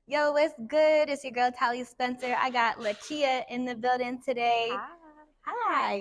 Yo, what's good? It's your girl Tallie Spencer. I got Lakeyah in the building today. Hi.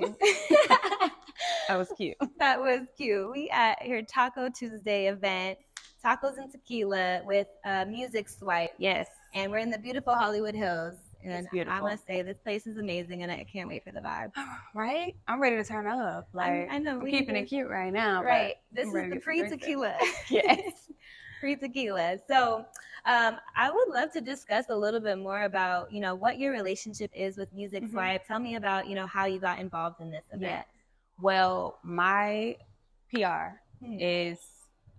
That was cute. That was cute. We at your Taco Tuesday event, Tacos and Tequila with Music Swipe. Yes. And we're in the beautiful Hollywood Hills. And It's beautiful. I must say, this place is amazing, and I can't wait for the vibe. Right? I'm ready to turn up. Like I know. I'm keeping it cute right now. Right. This is the pre-tequila. Yes. Pre-tequila. So I would love to discuss a little bit more about, what your relationship is with Music Swipe. Tell me about, how you got involved in this event. Yeah. Well, my PR is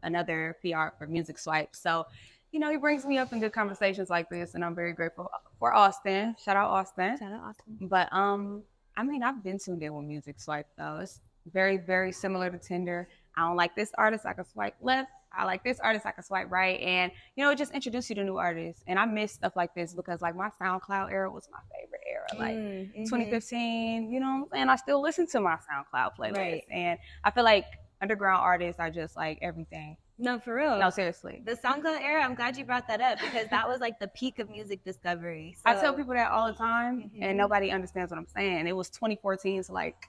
another PR for Music Swipe. So, he brings me up in good conversations like this, and I'm very grateful for Austin. Shout out Austin. Shout out Austin. But I've been tuned in with Music Swipe though. It's very, very similar to Tinder. I don't like this artist, I can swipe left. I like this artist, I can swipe right. And, it just introduced you to new artists. And I miss stuff like this because, like, my SoundCloud era was my favorite era. Like, 2015, and I still listen to my SoundCloud playlist. Right. And I feel like underground artists are just, like, everything. No, for real. No, seriously. The SoundCloud era, I'm glad you brought that up because that was, like, the peak of music discovery. So. I tell people that all the time, and nobody understands what I'm saying. It was 2014 to, like,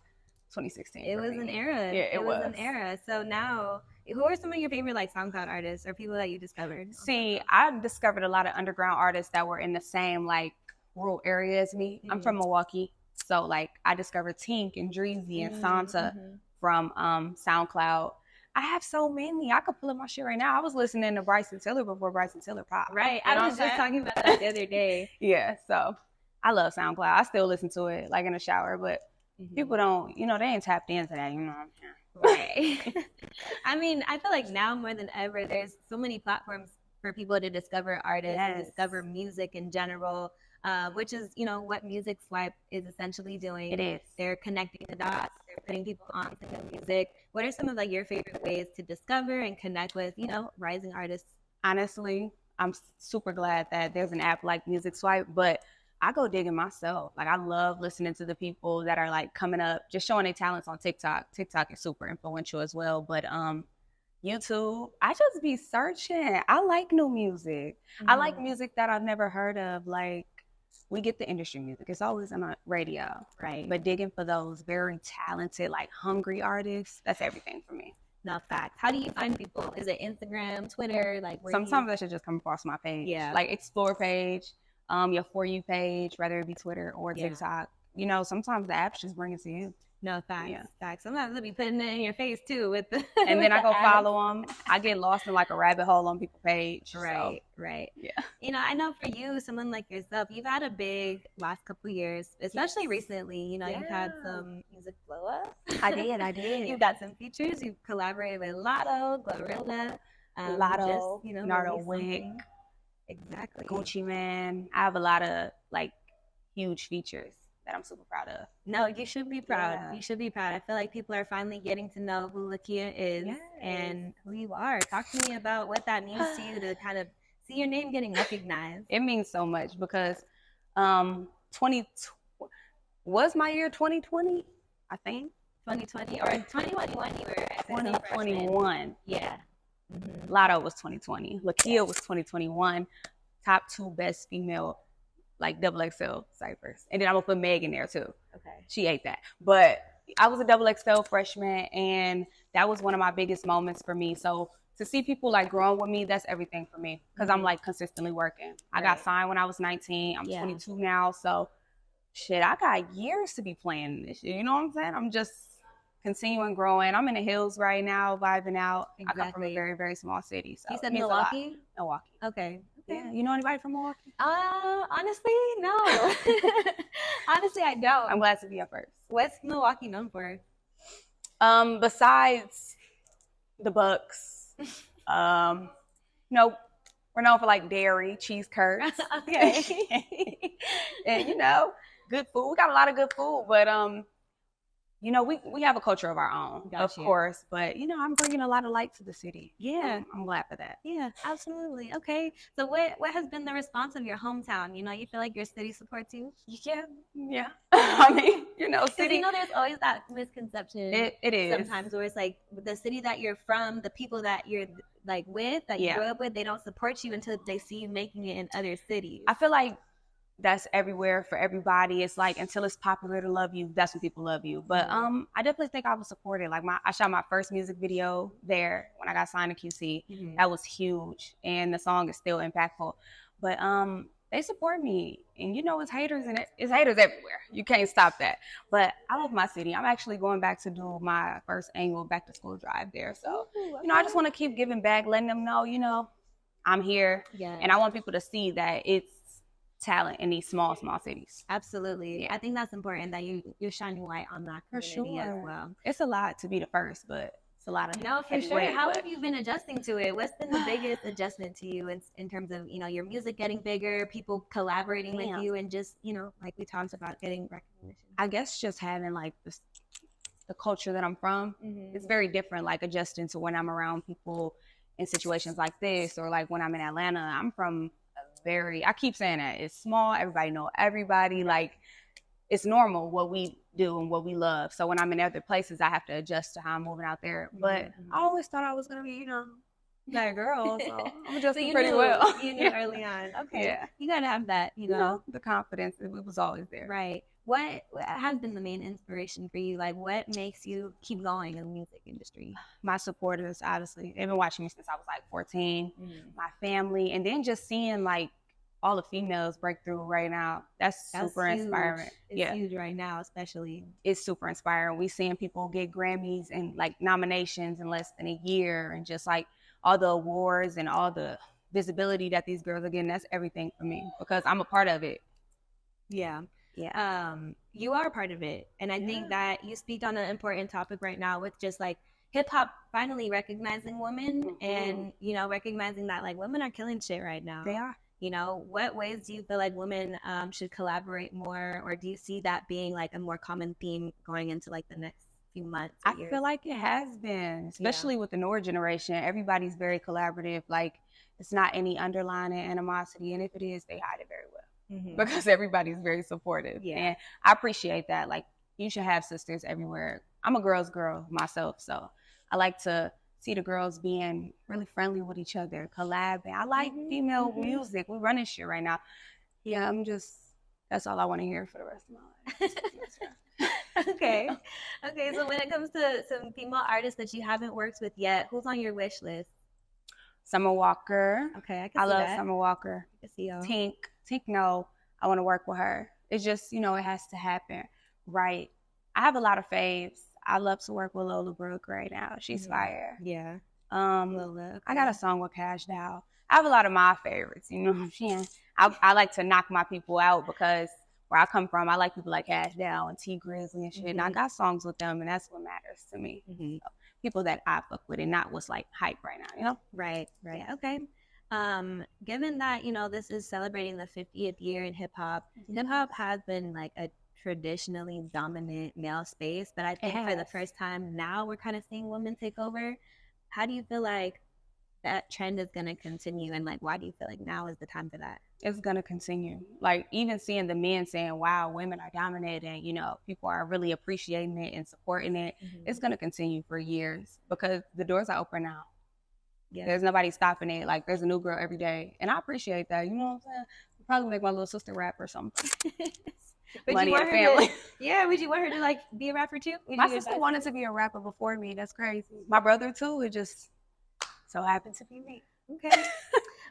2016. It was an era. Yeah, it was an era. So now, who are some of your favorite like SoundCloud artists or people that you discovered? See, I discovered a lot of underground artists that were in the same like rural area as me. I'm from Milwaukee, so like I discovered Tink and Dreezy and Santa from SoundCloud. I have so many. I could pull up my shit right now. I was listening to Bryson Tiller before Bryson Tiller popped. Right. I was just talking about that the other day. Yeah. So I love SoundCloud. I still listen to it like in the shower, but people don't, they ain't tapped into that, Right. I feel like now more than ever, there's so many platforms for people to discover artists and discover music in general, which is, what Music Swipe is essentially doing. It is. They're connecting the dots. They're putting people on to the music. What are some of like your favorite ways to discover and connect with, rising artists? Honestly, I'm super glad that there's an app like Music Swipe, but I go digging myself. Like, I love listening to the people that are like coming up, just showing their talents on TikTok. TikTok is super influential as well. But YouTube, I just be searching. I like new music. I like music that I've never heard of. Like, we get the industry music. It's always on the radio. Right. But digging for those very talented, like hungry artists, that's everything for me. No, facts. How do you find people? Is it Instagram, Twitter? Like, sometimes that should just come across my page. Yeah. Like Explore page. Your For You page, whether it be Twitter or TikTok. Sometimes the apps just bring it to you. No, facts. Yeah. Facts. Sometimes they'll be putting it in your face too with the and then I go apps. follow them. I get lost in like a rabbit hole on people's page. Right, so. right. Yeah. I know for you, someone like yourself, you've had a big last couple of years, especially recently. You've had some music blow up. I did. You've got some features. You've collaborated with Lotto, Glorilla, Lotto, Nardo Wick. Exactly. Gucci Man. I have a lot of like huge features that I'm super proud of. No, you should be proud. Yeah. You should be proud. I feel like people are finally getting to know who Lakeyah is and who you are. Talk to me about what that means to you to kind of see your name getting recognized. It means so much because was my year 2020, I think. 2020 or 2021 you were 2021. Yeah. Lotto was 2020. Lakeyah was 2021. Top 2 best female, like XXL ciphers. And then I'm gonna put Meg in there too. Okay. She ate that. But I was a XXL freshman, and that was one of my biggest moments for me. So to see people like growing with me, that's everything for me because I'm like consistently working. I got signed when I was 19. I'm 22 now. So shit, I got years to be playing this shit. You know what I'm saying? I'm just continuing growing. I'm in the hills right now, vibing out. Exactly. I come from a very, very small city. So you said Milwaukee? Milwaukee. Okay. Yeah. You know anybody from Milwaukee? Honestly, no. Honestly, I don't. I'm glad to be up first. What's Milwaukee known for? Besides the Bucks, we're known for like dairy, cheese curds. Okay. And good food. We got a lot of good food, but you know, we have a culture of our own, of course, but you know, I'm bringing a lot of light to the city. Yeah, I'm glad for that. Yeah, absolutely. Okay, so what has been the response of your hometown? You know, you feel like your city supports you? Yeah. I mean, you know, city. You know, there's always that misconception. It is sometimes where it's like the city that you're from, the people that you're like with, that you grew up with, they don't support you until they see you making it in other cities. I feel like that's everywhere for everybody. It's like until it's popular to love you, that's when people love you. But I definitely think I was supported. Like I shot my first music video there when I got signed to QC. That was huge, and the song is still impactful. But they support me, and you know, it's haters everywhere. You can't stop that. But I love my city. I'm actually going back to do my first annual back to school drive there. So you know, I just want to keep giving back, letting them know, you know, I'm here, and I want people to see that it's talent in these small cities. Absolutely. I think that's important that you're shining light on that community as well. It's a lot to be the first, but it's a lot of for sure. How have you been adjusting to it? What's been the biggest adjustment to you in terms of, you know, your music getting bigger, people collaborating with you, and just, you know, like we talked about, getting recognition? I guess just having like the culture that I'm from, it's very different, like adjusting to when I'm around people in situations like this, or like when I'm in Atlanta. I'm from I keep saying that it's small, everybody know everybody, like it's normal what we do and what we love. So when I'm in other places, I have to adjust to how I'm moving out there. But I always thought I was gonna be, you know, that girl, so I'm adjusting pretty well. You knew early on. Okay, you gotta have that, you know, the confidence. It was always there. Right. What has been the main inspiration for you? Like, what makes you keep going in the music industry? My supporters, obviously. They've been watching me since I was like 14. My family, and then just seeing like all the females break through right now. That's super huge. Inspiring. It's huge right now, especially. It's super inspiring. We seeing people get Grammys and like nominations in less than a year, and just like all the awards and all the visibility that these girls are getting. That's everything for me because I'm a part of it. Yeah. You are part of it, and I think that you speak on an important topic right now with just like hip hop finally recognizing women, and you know, recognizing that like women are killing shit right now. They are. You know, what ways do you feel like women should collaborate more, or do you see that being like a more common theme going into like the next few months? I feel like it has been, especially with the newer generation. Everybody's very collaborative. Like it's not any underlying animosity, and if it is, they hide it very well. Because everybody's very supportive. And I appreciate that. Like, you should have sisters everywhere. I'm a girl's girl myself, so I like to see the girls being really friendly with each other, collabing. I like female music. We're running shit right now. Yeah, that's all I want to hear for the rest of my life. Okay, so when it comes to some female artists that you haven't worked with yet, who's on your wish list? Summer Walker. Okay, I love Summer Walker. I see y'all. Tink, no, I want to work with her. It's just, you know, it has to happen, right? I have a lot of faves. I love to work with Lola Brooke right now. She's fire. Yeah. Lola. Okay. I got a song with Cash Dow. I have a lot of my favorites, you know what I'm saying? I like to knock my people out because where I come from, I like people like Cash Dow and T Grizzly and shit. And I got songs with them, and that's what matters to me. So, people that I fuck with, and not what's like hype right now, you know? Right. Yeah. Okay. Given that, you know, this is celebrating the 50th year in hip hop has been like a traditionally dominant male space, but I think for the first time now we're kind of seeing women take over. How do you feel like that trend is going to continue, and like why do you feel like now is the time for that? It's going to continue. Like even seeing the men saying, wow, women are dominating, you know, people are really appreciating it and supporting it. It's going to continue for years because the doors are open now. There's nobody stopping it. Like there's a new girl every day, and I appreciate that. You know what I'm saying? I'll probably make my little sister rap or something. Money and family. Would you want her to like be a rapper too? My sister wanted to be a rapper before me. That's crazy. My brother too. It just so happened to be me. Okay.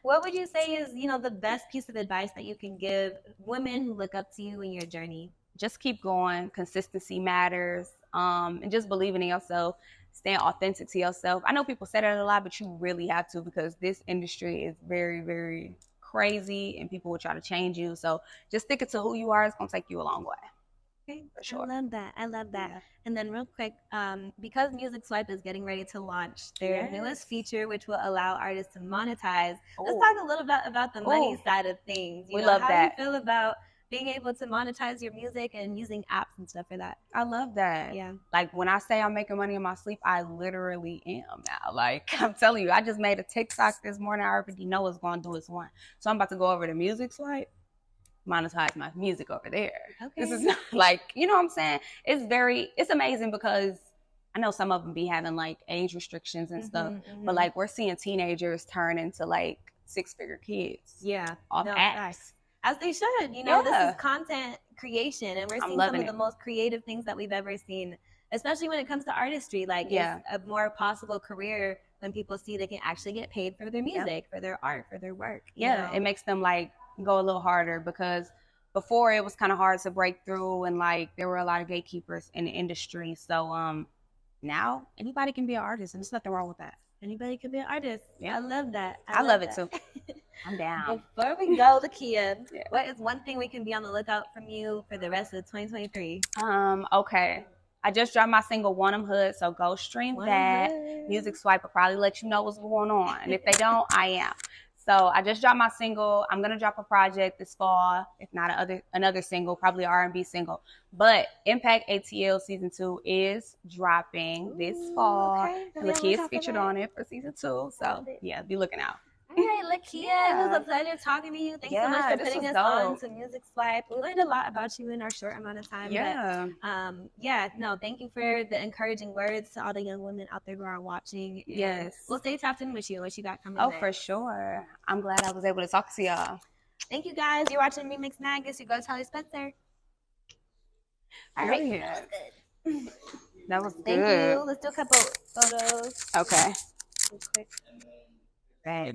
What would you say is, you know, the best piece of advice that you can give women who look up to you in your journey? Just keep going. Consistency matters. And just believing in yourself. Staying authentic to yourself. I know people say that a lot, but you really have to, because this industry is very, very crazy and people will try to change you. So just stick it to who you are. It's going to take you a long way. Okay, for sure. I love that. Yeah. And then real quick, because Music Swipe is getting ready to launch their newest feature, which will allow artists to monetize. Let's talk a little bit about the money side of things. We love that. How do you feel about being able to monetize your music and using apps and stuff for that. I love that. Yeah. Like when I say I'm making money in my sleep, I literally am now. Like I'm telling you, I just made a TikTok this morning. I already know it's going to do its one. So I'm about to go over to Music Swipe, monetize my music over there. Okay. This is not like, you know what I'm saying? It's amazing because I know some of them be having like age restrictions and stuff, but like we're seeing teenagers turn into like 6-figure kids. Yeah. Off apps. As they should. You know, this is content creation, and we're seeing some of the most creative things that we've ever seen, especially when it comes to artistry. Like, it's a more possible career when people see they can actually get paid for their music, for their art, for their work. Yeah, it makes them like go a little harder, because before it was kind of hard to break through, and like there were a lot of gatekeepers in the industry. So now anybody can be an artist, and there's nothing wrong with that. Anybody can be an artist. Yeah. I love that. I love it too. I'm down. Before we go, Lakeyah, what is one thing we can be on the lookout from you for the rest of 2023? Okay. I just dropped my single "Want 'Em Hood," so go stream that. Music Swipe will probably let you know what's going on, and if they don't, I am. So I just dropped my single. I'm gonna drop a project this fall, if not another single, probably an R&B single. But Impact ATL Season 2 is dropping this fall. Okay. Lakeyah's featured on it for Season 2. So yeah, be looking out. All right, Lakeyah, it was a pleasure talking to you. Thanks so much for putting us on to Music Swipe. We learned a lot about you in our short amount of time. But, thank you for the encouraging words to all the young women out there who are watching. Yes. We'll stay tapped in with you and what you got coming next. For sure. I'm glad I was able to talk to y'all. Thank you, guys. You're watching RemixdMag. It's your girl, Tallie Spencer. All right. That was good. That was Thank you. Let's do a couple photos. Okay. Real quick. Right.